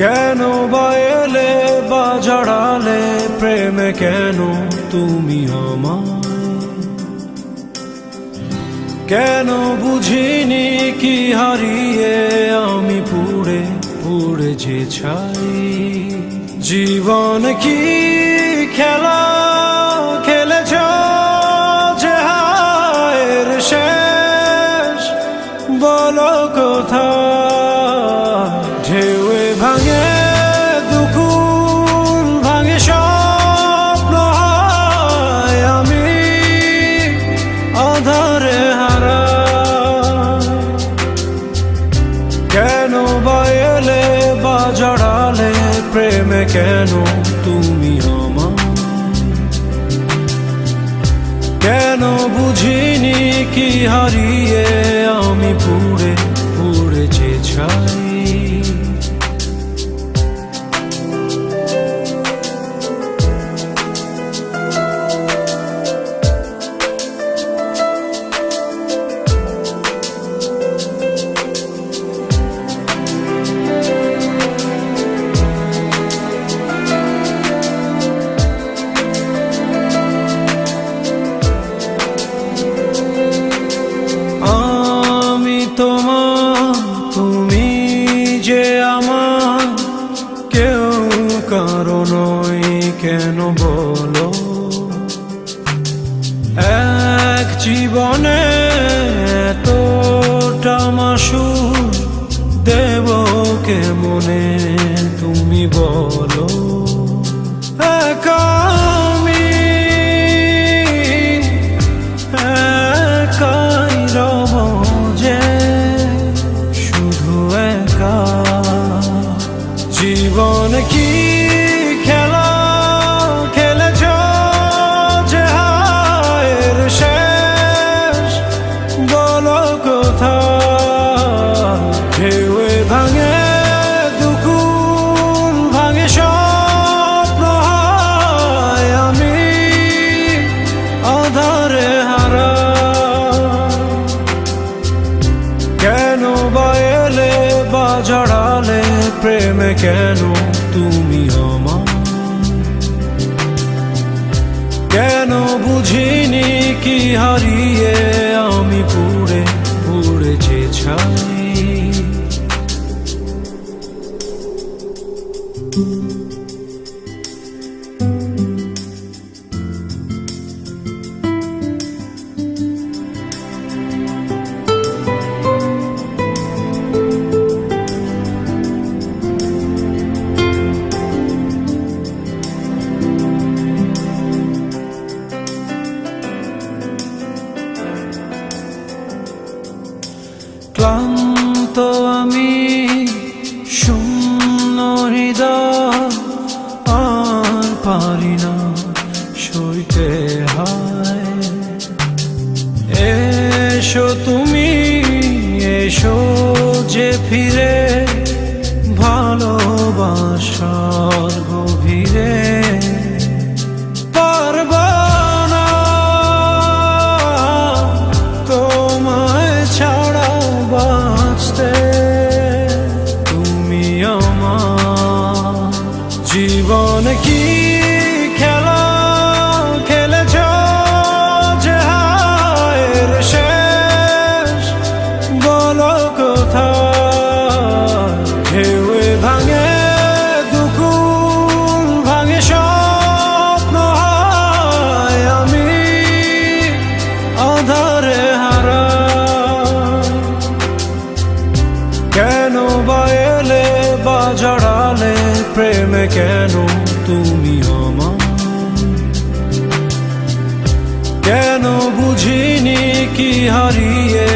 কেন বা এলে বা জড়ালে প্রেমে কেন তুমি আমায়? কেন বুঝিনি কি হারিয়ে আমি পুড়ে পুড়ে যে ছাই? জীবন কি খেলা খেলেছ যে হায়ের শেষ বলো কোথায়? ঢেউয়ে ভাঙে দুকুল ভাঙে স্বপ্ন হয় আমি আধারে হারা। কেন বা এলে বা জড়ালে প্রেমে কেন তুমি আমায়? কেন বুঝিনি কি হারিয়ে আমি পুড়ে পুড়ে যে ছাই? তুমি যে আমার কেউ কারো নয় কেন বলো? এক জীবনে এতটা মাসুর দেব কেমনে তুমি বলো? একা আমি একাই রব যে জীবন কি খেলা খেলেছ যে হায়ের শেষ বলো কোথায়? ঢেউয়ে ভাঙে দুকুল ভাঙে স্বপ্ন হয় আমি আধারে হারা। কেন বা এলে বা জড়ালে প্রেমে কেন তুমি আমায়? কেন বুঝিনি কি হারিয়ে আমি পুড়ে পুড়ে যে ছাই? ক্লান্ত আমি শূন্য হৃদয় আর পারি না সইতে হয়। এসো তুমি এসো যে ফিরে ভালোবাসার গভীরে। পারবা না তোমায় ছাড়া বাঁচতে তুমি আমার। জীবন কি খেলা খেলেছ যে হায়ের শেষ বলো কোথায়? ঢেউয়ে ভাঙে দুকুল ভাঙে স্বপ্ন হয় আমি আধারে হারা। কেন বা এলে বা জড়ালে প্রেমে কেন তুমি আমায়? কেন বুঝিনি কি হারিয়ে